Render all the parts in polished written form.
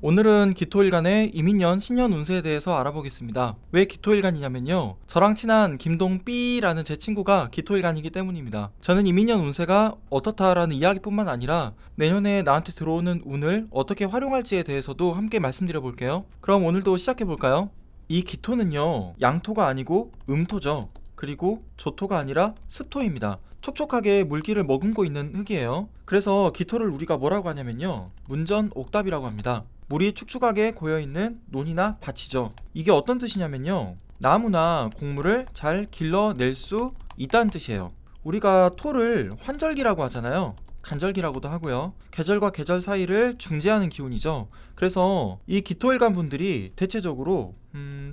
오늘은 기토일간의 이민년 신년 운세에 대해서 알아보겠습니다. 왜 기토일간이냐면요, 저랑 친한 김동삐라는 제 친구가 기토일간이기 때문입니다. 저는 이민년 운세가 어떻다라는 이야기뿐만 아니라 내년에 나한테 들어오는 운을 어떻게 활용할지에 대해서도 함께 말씀드려 볼게요. 그럼 오늘도 시작해 볼까요? 이 기토는요, 양토가 아니고 음토죠. 그리고 조토가 아니라 습토입니다. 촉촉하게 물기를 머금고 있는 흙이에요. 그래서 기토를 우리가 뭐라고 하냐면요, 문전옥답이라고 합니다. 물이 축축하게 고여있는 논이나 밭이죠. 이게 어떤 뜻이냐면요, 나무나 곡물을 잘 길러낼 수 있다는 뜻이에요. 우리가 토를 환절기라고 하잖아요. 간절기라고도 하고요. 계절과 계절 사이를 중재하는 기운이죠. 그래서 이 기토일간 분들이 대체적으로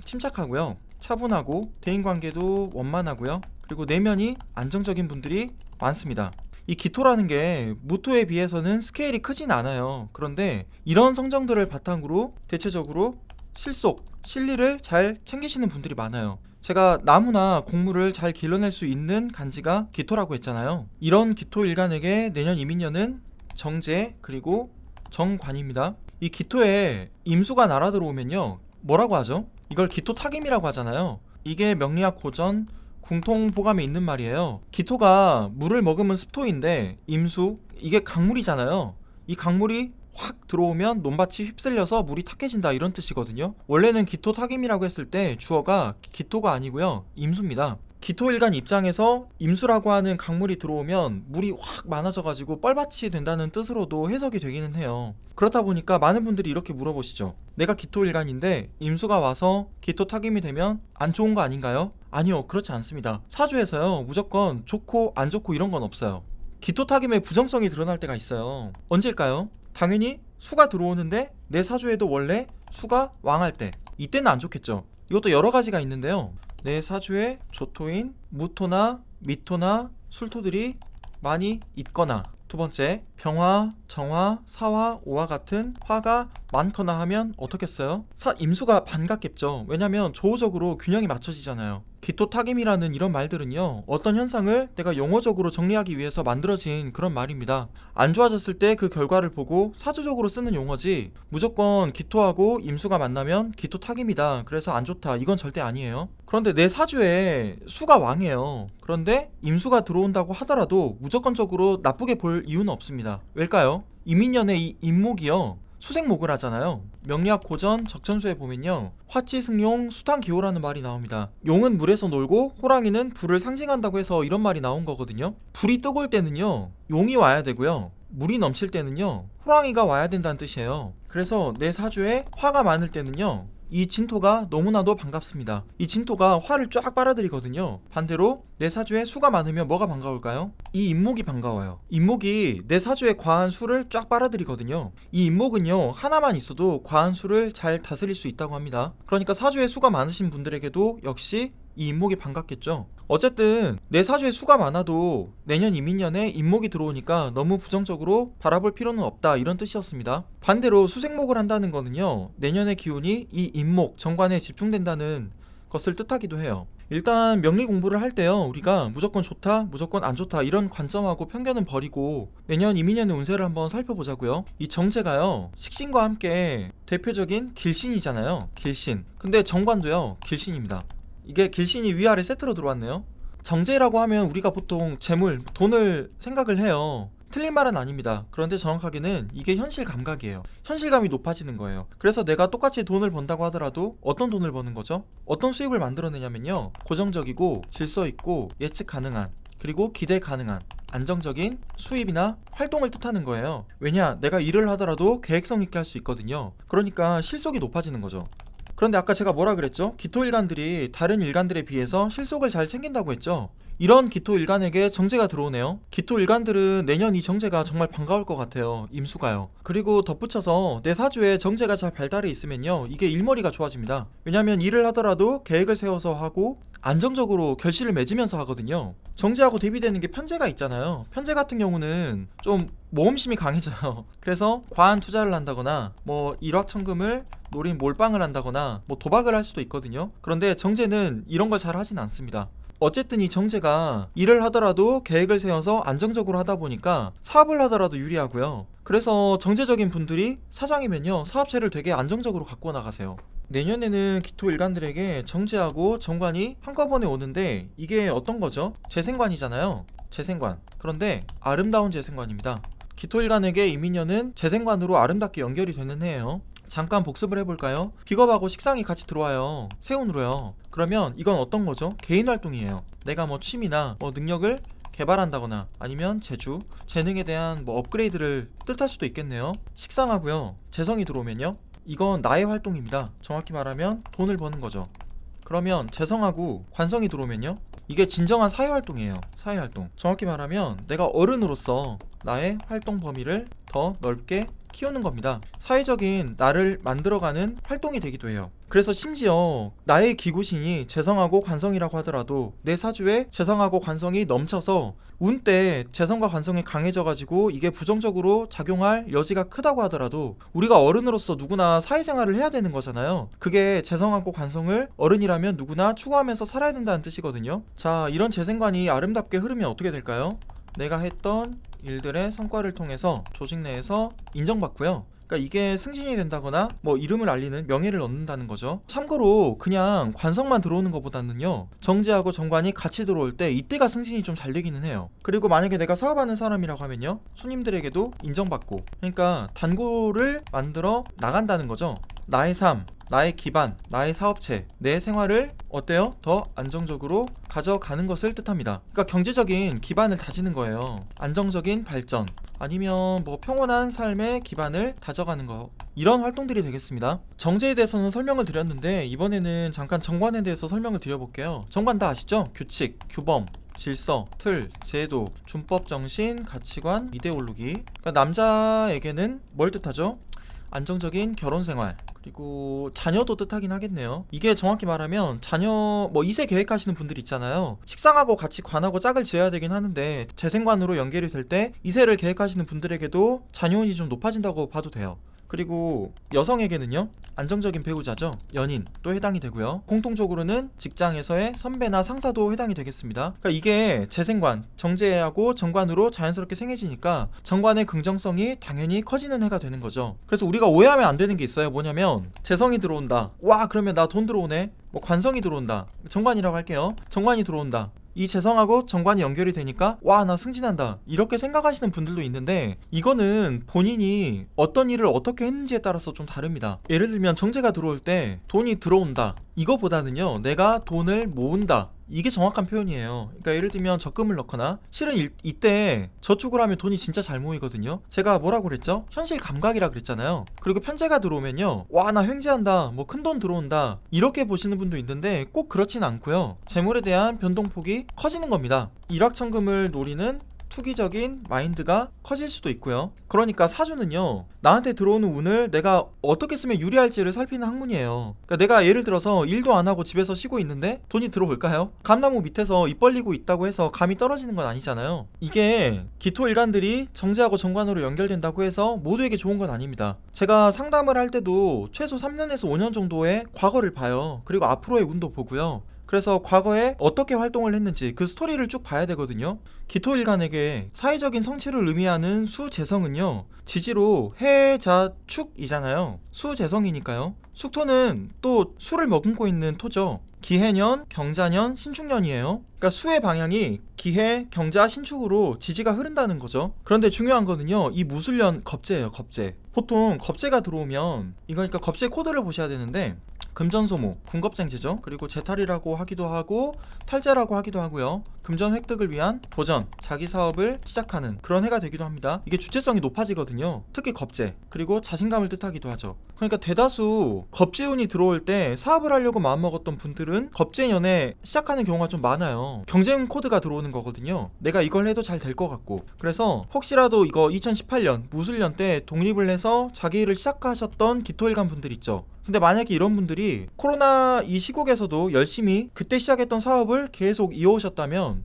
침착하고요, 차분하고 대인관계도 원만하고요, 그리고 내면이 안정적인 분들이 많습니다. 이 기토라는 게 무토에 비해서는 스케일이 크진 않아요. 그런데 이런 성정들을 바탕으로 대체적으로 실속, 실리를 잘 챙기시는 분들이 많아요. 제가 나무나 곡물을 잘 길러낼 수 있는 간지가 기토라고 했잖아요. 이런 기토 일간에게 내년 이민년은 정제 그리고 정관입니다. 이 기토에 임수가 날아 들어오면요, 뭐라고 하죠? 이걸 기토 타김이라고 하잖아요. 이게 명리학 고전 궁통보감에 있는 말이에요. 기토가 물을 머금은 습토인데 임수, 이게 강물이잖아요. 이 강물이 확 들어오면 논밭이 휩쓸려서 물이 탁해진다, 이런 뜻이거든요. 원래는 기토 타김이라고 했을 때 주어가 기토가 아니고요, 임수입니다. 기토일간 입장에서 임수라고 하는 강물이 들어오면 물이 확 많아져가지고 뻘밭이 된다는 뜻으로도 해석이 되기는 해요. 그렇다 보니까 많은 분들이 이렇게 물어보시죠. 내가 기토일간인데 임수가 와서 기토 타김이 되면 안 좋은 거 아닌가요? 아니요, 그렇지 않습니다. 사주에서요, 무조건 좋고 안 좋고 이런 건 없어요. 기토 타김의 부정성이 드러날 때가 있어요. 언제일까요? 당연히 수가 들어오는데 내 사주에도 원래 수가 왕할 때, 이때는 안 좋겠죠. 이것도 여러 가지가 있는데요, 내 사주에 조토인 무토나 미토나 술토들이 많이 있거나, 두 번째, 병화, 정화, 사화, 오화 같은 화가 많거나 하면 어떻겠어요? 임수가 반갑겠죠. 왜냐면 조호적으로 균형이 맞춰지잖아요. 기토타김이라는 이런 말들은요, 어떤 현상을 내가 용어적으로 정리하기 위해서 만들어진 그런 말입니다. 안 좋아졌을 때 그 결과를 보고 사주적으로 쓰는 용어지, 무조건 기토하고 임수가 만나면 기토타김이다, 그래서 안 좋다, 이건 절대 아니에요. 그런데 내 사주에 수가 왕이에요. 그런데 임수가 들어온다고 하더라도 무조건적으로 나쁘게 볼 이유는 없습니다. 왜일까요? 이민년의 이 임목이요, 수생목을 하잖아요. 명리학 고전 적천수에 보면요, 화치승용 수탕기호라는 말이 나옵니다. 용은 물에서 놀고 호랑이는 불을 상징한다고 해서 이런 말이 나온 거거든요. 불이 뜨거울 때는요, 용이 와야 되고요, 물이 넘칠 때는요, 호랑이가 와야 된다는 뜻이에요. 그래서 내 사주에 화가 많을 때는요, 이 진토가 너무나도 반갑습니다. 이 진토가 화를 쫙 빨아들이거든요. 반대로 내 사주에 수가 많으면 뭐가 반가울까요? 이 임목이 반가워요. 임목이 내 사주에 과한 수를 쫙 빨아들이거든요. 이 임목은요, 하나만 있어도 과한 수를 잘 다스릴 수 있다고 합니다. 그러니까 사주에 수가 많으신 분들에게도 역시 이 임목이 반갑겠죠. 어쨌든 내 사주에 수가 많아도 내년 이민년에 임목이 들어오니까 너무 부정적으로 바라볼 필요는 없다, 이런 뜻이었습니다. 반대로 수생목을 한다는 거는요, 내년의 기운이 이 임목, 정관에 집중된다는 것을 뜻하기도 해요. 일단 명리 공부를 할 때요, 우리가 무조건 좋다, 무조건 안 좋다, 이런 관점하고 편견은 버리고 내년 이민년의 운세를 한번 살펴보자고요. 이 정제가요, 식신과 함께 대표적인 길신이잖아요. 길신. 근데 정관도요, 길신입니다. 이게 길신이 위아래 세트로 들어왔네요. 정제라고 하면 우리가 보통 재물, 돈을 생각을 해요. 틀린 말은 아닙니다. 그런데 정확하게는 이게 현실 감각이에요. 현실감이 높아지는 거예요. 그래서 내가 똑같이 돈을 번다고 하더라도 어떤 돈을 버는 거죠? 어떤 수입을 만들어내냐면요, 고정적이고 질서 있고 예측 가능한, 그리고 기대 가능한 안정적인 수입이나 활동을 뜻하는 거예요. 왜냐, 내가 일을 하더라도 계획성 있게 할 수 있거든요. 그러니까 실속이 높아지는 거죠. 그런데 아까 제가 뭐라 그랬죠? 기토일간들이 다른 일간들에 비해서 실속을 잘 챙긴다고 했죠? 이런 기토일간에게 정제가 들어오네요. 기토일간들은 내년 이 정제가 정말 반가울 것 같아요. 임수가요. 그리고 덧붙여서 내 사주에 정제가 잘 발달해 있으면요, 이게 일머리가 좋아집니다. 왜냐면 일을 하더라도 계획을 세워서 하고 안정적으로 결실을 맺으면서 하거든요. 정제하고 대비되는 게 편제가 있잖아요. 편제 같은 경우는 좀 모험심이 강해져요. 그래서 과한 투자를 한다거나 뭐 일확천금을 노린 몰빵을 한다거나 뭐 도박을 할 수도 있거든요. 그런데 정제는 이런 걸 잘 하진 않습니다. 어쨌든 이 정제가 일을 하더라도 계획을 세워서 안정적으로 하다 보니까 사업을 하더라도 유리하고요. 그래서 정제적인 분들이 사장이면요, 사업체를 되게 안정적으로 갖고 나가세요. 내년에는 기토 일간들에게 정제하고 정관이 한꺼번에 오는데 이게 어떤 거죠? 재생관이잖아요. 재생관. 그런데 아름다운 재생관입니다. 기토 일간에게 이민년은 재생관으로 아름답게 연결이 되는 해예요. 잠깐 복습을 해볼까요? 비겁하고 식상이 같이 들어와요. 세운으로요. 그러면 이건 어떤 거죠? 개인 활동이에요. 내가 뭐 취미나 뭐 능력을 개발한다거나 아니면 재주, 재능에 대한 뭐 업그레이드를 뜻할 수도 있겠네요. 식상하고요. 재성이 들어오면요, 이건 나의 활동입니다. 정확히 말하면 돈을 버는 거죠. 그러면 재성하고 관성이 들어오면요, 이게 진정한 사회활동이에요. 사회활동. 정확히 말하면 내가 어른으로서 나의 활동 범위를 더 넓게 키우는 겁니다. 사회적인 나를 만들어가는 활동이 되기도 해요. 그래서 심지어 나의 기구신이 재성하고 관성이라고 하더라도 내 사주에 재성하고 관성이 넘쳐서 운 때 재성과 관성이 강해져가지고 이게 부정적으로 작용할 여지가 크다고 하더라도 우리가 어른으로서 누구나 사회생활을 해야 되는 거잖아요. 그게 재성하고 관성을 어른이라면 누구나 추구하면서 살아야 된다는 뜻이거든요. 자, 이런 재생관이 아름답게 흐르면 어떻게 될까요? 내가 했던 일들의 성과를 통해서 조직 내에서 인정받고요. 그러니까 이게 승진이 된다거나 뭐 이름을 알리는 명예를 얻는다는 거죠. 참고로 그냥 관성만 들어오는 것보다는요, 정제하고 정관이 같이 들어올 때 이때가 승진이 좀 잘 되기는 해요. 그리고 만약에 내가 사업하는 사람이라고 하면요, 손님들에게도 인정받고, 그러니까 단골을 만들어 나간다는 거죠. 나의 삶, 나의 기반, 나의 사업체, 내 생활을 어때요? 더 안정적으로 가져가는 것을 뜻합니다. 그러니까 경제적인 기반을 다지는 거예요. 안정적인 발전, 아니면 뭐 평온한 삶의 기반을 다져가는 거, 이런 활동들이 되겠습니다. 정제에 대해서는 설명을 드렸는데 이번에는 잠깐 정관에 대해서 설명을 드려볼게요. 정관 다 아시죠? 규칙, 규범, 질서, 틀, 제도, 준법, 정신, 가치관, 이데올로기. 그러니까 남자에게는 뭘 뜻하죠? 안정적인 결혼생활, 그리고 자녀도 뜻하긴 하겠네요. 이게 정확히 말하면 자녀 뭐 2세 계획하시는 분들 있잖아요. 식상하고 같이 관하고 짝을 지어야 되긴 하는데 재생관으로 연결이 될 때 2세를 계획하시는 분들에게도 자녀운이 좀 높아진다고 봐도 돼요. 그리고 여성에게는요, 안정적인 배우자죠. 연인도 해당이 되고요. 공통적으로는 직장에서의 선배나 상사도 해당이 되겠습니다. 그러니까 이게 재생관, 정제하고 정관으로 자연스럽게 생겨지니까 정관의 긍정성이 당연히 커지는 해가 되는 거죠. 그래서 우리가 오해하면 안 되는 게 있어요. 뭐냐면 재성이 들어온다. 와, 그러면 나 돈 들어오네. 뭐 관성이 들어온다. 정관이라고 할게요. 정관이 들어온다. 이 재성하고 정관이 연결이 되니까 와, 나 승진한다, 이렇게 생각하시는 분들도 있는데 이거는 본인이 어떤 일을 어떻게 했는지에 따라서 좀 다릅니다. 예를 들면 정제가 들어올 때 돈이 들어온다, 이거보다는요, 내가 돈을 모은다, 이게 정확한 표현이에요. 그러니까 예를 들면 적금을 넣거나, 실은 이때 저축을 하면 돈이 진짜 잘 모이거든요. 제가 뭐라고 그랬죠? 현실 감각이라 그랬잖아요. 그리고 편제가 들어오면요, 와, 나 횡재한다, 뭐 큰 돈 들어온다, 이렇게 보시는 분도 있는데 꼭 그렇진 않고요. 재물에 대한 변동폭이 커지는 겁니다. 일확천금을 노리는 투기적인 마인드가 커질 수도 있고요. 그러니까 사주는요, 나한테 들어오는 운을 내가 어떻게 쓰면 유리할지를 살피는 학문이에요. 그러니까 내가 예를 들어서 일도 안 하고 집에서 쉬고 있는데 돈이 들어올까요? 감나무 밑에서 입 벌리고 있다고 해서 감이 떨어지는 건 아니잖아요. 이게 기토 일간들이 정제하고 정관으로 연결된다고 해서 모두에게 좋은 건 아닙니다. 제가 상담을 할 때도 최소 3년에서 5년 정도의 과거를 봐요. 그리고 앞으로의 운도 보고요. 그래서 과거에 어떻게 활동을 했는지 그 스토리를 쭉 봐야 되거든요. 기토일간에게 사회적인 성취를 의미하는 수재성은요, 지지로 해자축이잖아요. 수재성이니까요. 숙토는 또 수를 머금고 있는 토죠. 기해년, 경자년, 신축년이에요. 그러니까 수의 방향이 기해, 경자, 신축으로 지지가 흐른다는 거죠. 그런데 중요한 거는요, 이 무술년 겁재예요. 겁재. 보통 겁재가 들어오면 이거니까 겁재 코드를 보셔야 되는데, 금전소모, 군겁쟁제죠. 그리고 재탈이라고 하기도 하고 탈재라고 하기도 하고요. 금전 획득을 위한 도전, 자기 사업을 시작하는 그런 해가 되기도 합니다. 이게 주체성이 높아지거든요. 특히 겁재, 그리고 자신감을 뜻하기도 하죠. 그러니까 대다수 겁재운이 들어올 때 사업을 하려고 마음먹었던 분들은 겁재년에 시작하는 경우가 좀 많아요. 경쟁 코드가 들어오는 거거든요. 내가 이걸 해도 잘 될 것 같고. 그래서 혹시라도 이거 2018년 무술년 때 독립을 해서 자기 일을 시작하셨던 기토일간 분들 있죠. 근데 만약에 이런 분들이 코로나 이 시국에서도 열심히 그때 시작했던 사업을 계속 이어오셨다면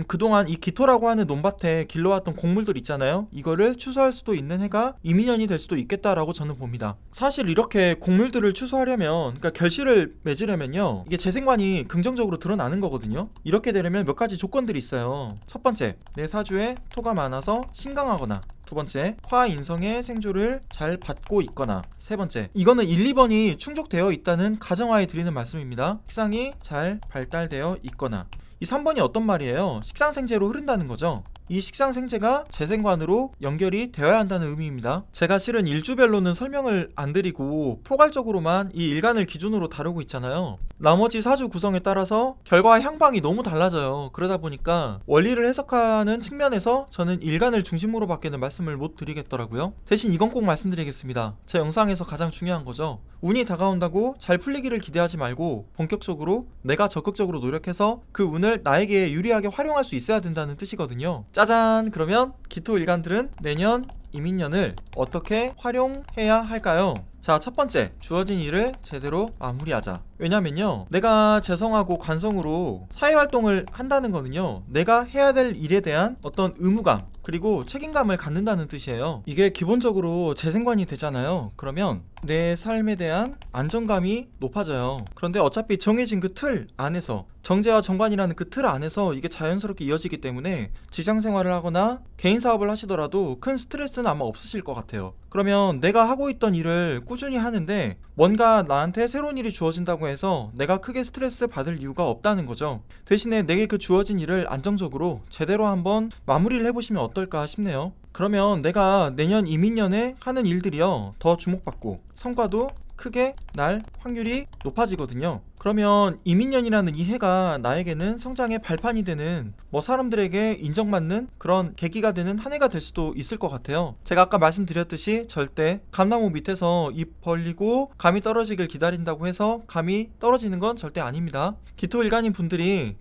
그동안 이 기토라고 하는 논밭에 길러왔던 곡물들 있잖아요. 이거를 추수할 수도 있는 해가 이민년이 될 수도 있겠다라고 저는 봅니다. 사실 이렇게 곡물들을 추수하려면, 그러니까 결실을 맺으려면요, 이게 재생관이 긍정적으로 드러나는 거거든요. 이렇게 되려면 몇 가지 조건들이 있어요. 첫 번째, 내 사주에 토가 많아서 신강하거나, 두 번째, 화인성의 생조를 잘 받고 있거나, 세 번째, 이거는 1, 2번이 충족되어 있다는 가정하에 드리는 말씀입니다. 식상이 잘 발달되어 있거나. 이 3번이 어떤 말이에요? 식상생재로 흐른다는 거죠. 이 식상생재가 재생관으로 연결이 되어야 한다는 의미입니다. 제가 실은 일주별로는 설명을 안 드리고 포괄적으로만 이 일간을 기준으로 다루고 있잖아요. 나머지 사주 구성에 따라서 결과 향방이 너무 달라져요. 그러다 보니까 원리를 해석하는 측면에서 저는 일간을 중심으로 밖에는 말씀을 못 드리겠더라고요. 대신 이건 꼭 말씀드리겠습니다. 제 영상에서 가장 중요한 거죠. 운이 다가온다고 잘 풀리기를 기대하지 말고 본격적으로 내가 적극적으로 노력해서 그 운을 나에게 유리하게 활용할 수 있어야 된다는 뜻이거든요. 짜잔! 그러면 기토 일간들은 내년 이민년을 어떻게 활용해야 할까요? 자, 첫 번째, 주어진 일을 제대로 마무리하자. 왜냐면요, 내가 재성하고 관성으로 사회활동을 한다는 거는요, 내가 해야 될 일에 대한 어떤 의무감 그리고 책임감을 갖는다는 뜻이에요. 이게 기본적으로 재생관이 되잖아요. 그러면 내 삶에 대한 안정감이 높아져요. 그런데 어차피 정해진 그 틀 안에서, 정제와 정관이라는 그 틀 안에서 이게 자연스럽게 이어지기 때문에 직장생활을 하거나 개인 사업을 하시더라도 큰 스트레스는 아마 없으실 것 같아요. 그러면 내가 하고 있던 일을 꾸준히 하는데 뭔가 나한테 새로운 일이 주어진다고 해서 내가 크게 스트레스 받을 이유가 없다는 거죠. 대신에 내게 그 주어진 일을 안정적으로 제대로 한번 마무리를 해보시면 어떨까 싶네요. 그러면 내가 내년 이민년에 하는 일들이요, 더 주목받고 성과도 크게 날 확률이 높아지거든요. 그러면 이민년이라는 이 해가 나에게는 성장의 발판이 되는, 사람들에게 인정받는 그런 계기가 되는 한 해가 될 수도 있을 것 같아요. 제가 아까 말씀드렸듯이 절대 감나무 밑에서 입 벌리고 감이 떨어지길 기다린다고 해서 감이 떨어지는 건 절대 아닙니다. 기토일간인 분들이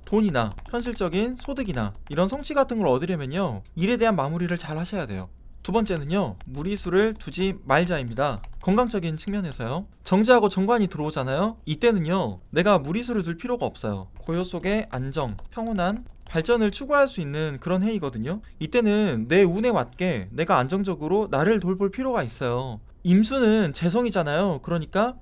돈이나 현실적인 소득이나 이런 성취 같은 걸 얻으려면요, 일에 대한 마무리를 잘 하셔야 돼요. 두 번째는요, 무리수를 두지 말자입니다. 건강적인 측면에서요. 정제하고 정관이 들어오잖아요. 이때는요, 내가 무리수를 둘 필요가 없어요. 고요 속의 안정, 평온한 발전을 추구할 수 있는 그런 해이거든요. 이때는 내 운에 맞게 내가 안정적으로 나를 돌볼 필요가 있어요. 임수는 재성이잖아요. 그러니까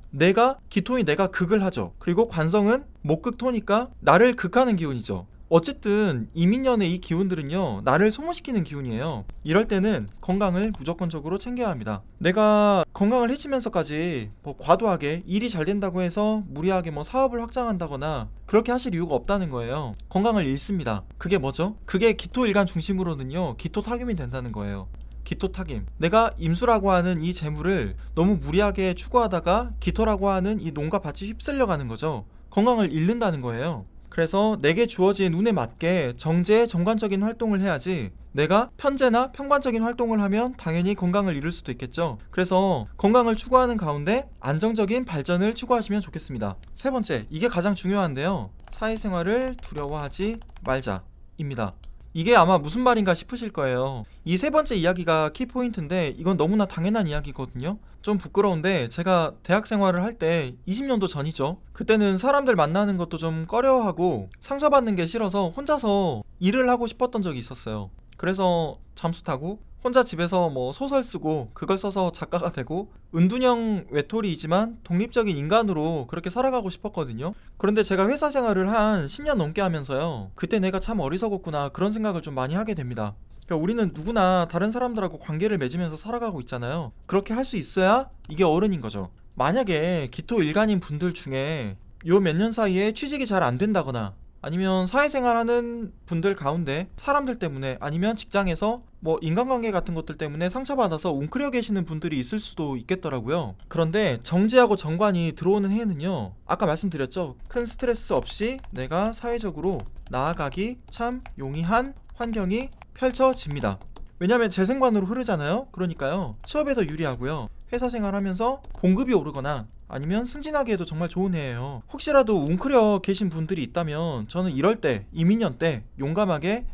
기토인 내가 극을 하죠. 그리고 관성은 목극토니까 나를 극하는 기운이죠. 어쨌든 이민년의 이 기운들은요, 나를 소모시키는 기운이에요. 이럴 때는 건강을 무조건적으로 챙겨야 합니다. 내가 건강을 해치면서까지 과도하게 일이 잘 된다고 해서 무리하게 사업을 확장한다거나 그렇게 하실 이유가 없다는 거예요. 건강을 잃습니다. 그게 뭐죠? 그게 기토일간 중심으로는요, 기토타김이 된다는 거예요. 기토타김. 내가 임수라고 하는 이 재물을 너무 무리하게 추구하다가 기토라고 하는 이 농과 밭이 휩쓸려 가는 거죠. 건강을 잃는다는 거예요. 그래서 내게 주어진 운에 맞게 정제, 정관적인 활동을 해야지, 내가 편제나 편관적인 활동을 하면 당연히 건강을 잃을 수도 있겠죠. 그래서 건강을 추구하는 가운데 안정적인 발전을 추구하시면 좋겠습니다. 세 번째, 이게 가장 중요한데요, 사회생활을 두려워하지 말자입니다. 이게 아마 무슨 말인가 싶으실 거예요. 이 세 번째 이야기가 키포인트인데 이건 너무나 당연한 이야기거든요. 좀 부끄러운데 제가 대학 생활을 할 때 20년도 전이죠. 그때는 사람들 만나는 것도 좀 꺼려하고 상처받는 게 싫어서 혼자서 일을 하고 싶었던 적이 있었어요. 그래서 잠수 타고 혼자 집에서 소설 쓰고 그걸 써서 작가가 되고 은둔형 외톨이이지만 독립적인 인간으로 그렇게 살아가고 싶었거든요. 그런데 제가 회사 생활을 한 10년 넘게 하면서요, 그때 내가 참 어리석었구나 그런 생각을 좀 많이 하게 됩니다. 그러니까 우리는 누구나 다른 사람들하고 관계를 맺으면서 살아가고 있잖아요. 그렇게 할 수 있어야 이게 어른인 거죠. 만약에 기토 일간인 분들 중에 요 몇 년 사이에 취직이 잘 안 된다거나 아니면 사회생활하는 분들 가운데 사람들 때문에 아니면 직장에서 인간관계 같은 것들 때문에 상처받아서 웅크려 계시는 분들이 있을 수도 있겠더라고요. 그런데 정제하고 정관이 들어오는 해는요, 아까 말씀드렸죠, 큰 스트레스 없이 내가 사회적으로 나아가기 참 용이한 환경이 펼쳐집니다. 왜냐면 재생관으로 흐르잖아요. 그러니까요, 취업에도 유리하고요, 회사 생활하면서 봉급이 오르거나 아니면 승진하기에도 정말 좋은 해예요. 혹시라도 웅크려 계신 분들이 있다면 저는 이럴 때, 이민년 때 용감하게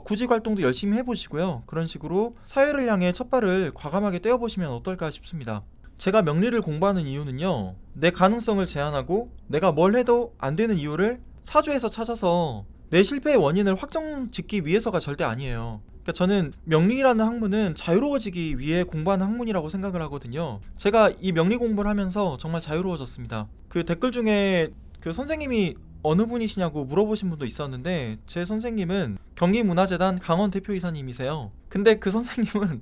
구직 활동도 열심히 해보시고요, 그런 식으로 사회를 향해 첫발을 과감하게 떼어보시면 어떨까 싶습니다. 제가 명리를 공부하는 이유는요, 내 가능성을 제한하고 내가 뭘 해도 안 되는 이유를 사주에서 찾아서 내 실패의 원인을 확정 짓기 위해서가 절대 아니에요. 그러니까 저는 명리라는 학문은 자유로워지기 위해 공부하는 학문이라고 생각을 하거든요. 제가 이 명리 공부를 하면서 정말 자유로워졌습니다. 그 댓글 중에 그 선생님이 어느 분이시냐고 물어보신 분도 있었는데, 제 선생님은 경기문화재단 강원 대표이사님이세요. 근데 그 선생님은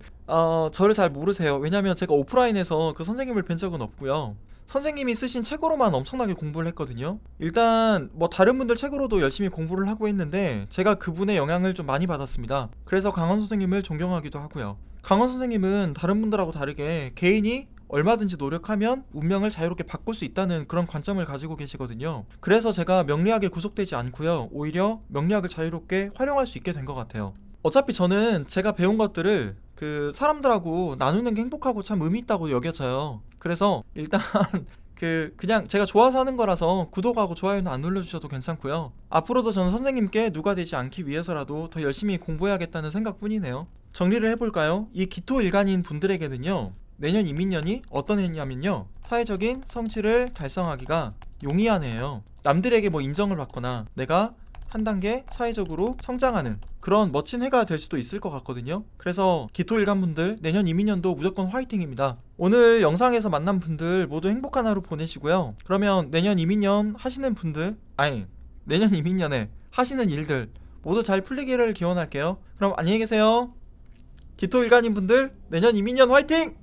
저를 잘 모르세요. 왜냐면 제가 오프라인에서 그 선생님을 뵌 적은 없고요. 선생님이 쓰신 책으로만 엄청나게 공부를 했거든요. 일단 뭐 다른 분들 책으로도 열심히 공부를 하고 있는데 제가 그분의 영향을 좀 많이 받았습니다. 그래서 강원 선생님을 존경하기도 하고요. 강원 선생님은 다른 분들하고 다르게 개인이 얼마든지 노력하면 운명을 자유롭게 바꿀 수 있다는 그런 관점을 가지고 계시거든요. 그래서 제가 명리학에 구속되지 않고요, 오히려 명리학을 자유롭게 활용할 수 있게 된 것 같아요. 어차피 저는 제가 배운 것들을 그 사람들하고 나누는 게 행복하고 참 의미 있다고 여겨져요. 그래서 일단 그냥 제가 좋아서 하는 거라서 구독하고 좋아요는 안 눌러주셔도 괜찮고요. 앞으로도 저는 선생님께 누가 되지 않기 위해서라도 더 열심히 공부해야겠다는 생각뿐이네요. 정리를 해볼까요? 이 기토일간인 분들에게는요, 내년 이민년이 어떤 해냐면요, 사회적인 성취를 달성하기가 용이한 해예요. 남들에게 뭐 인정을 받거나 내가 한 단계 사회적으로 성장하는 그런 멋진 해가 될 수도 있을 것 같거든요. 그래서 기토일간 분들, 내년 이민년도 무조건 화이팅입니다. 오늘 영상에서 만난 분들 모두 행복한 하루 보내시고요. 그러면 내년 이민년 하시는 분들, 내년 이민년에 하시는 일들 모두 잘 풀리기를 기원할게요. 그럼 안녕히 계세요. 기토일간인 분들, 내년 이민년 화이팅!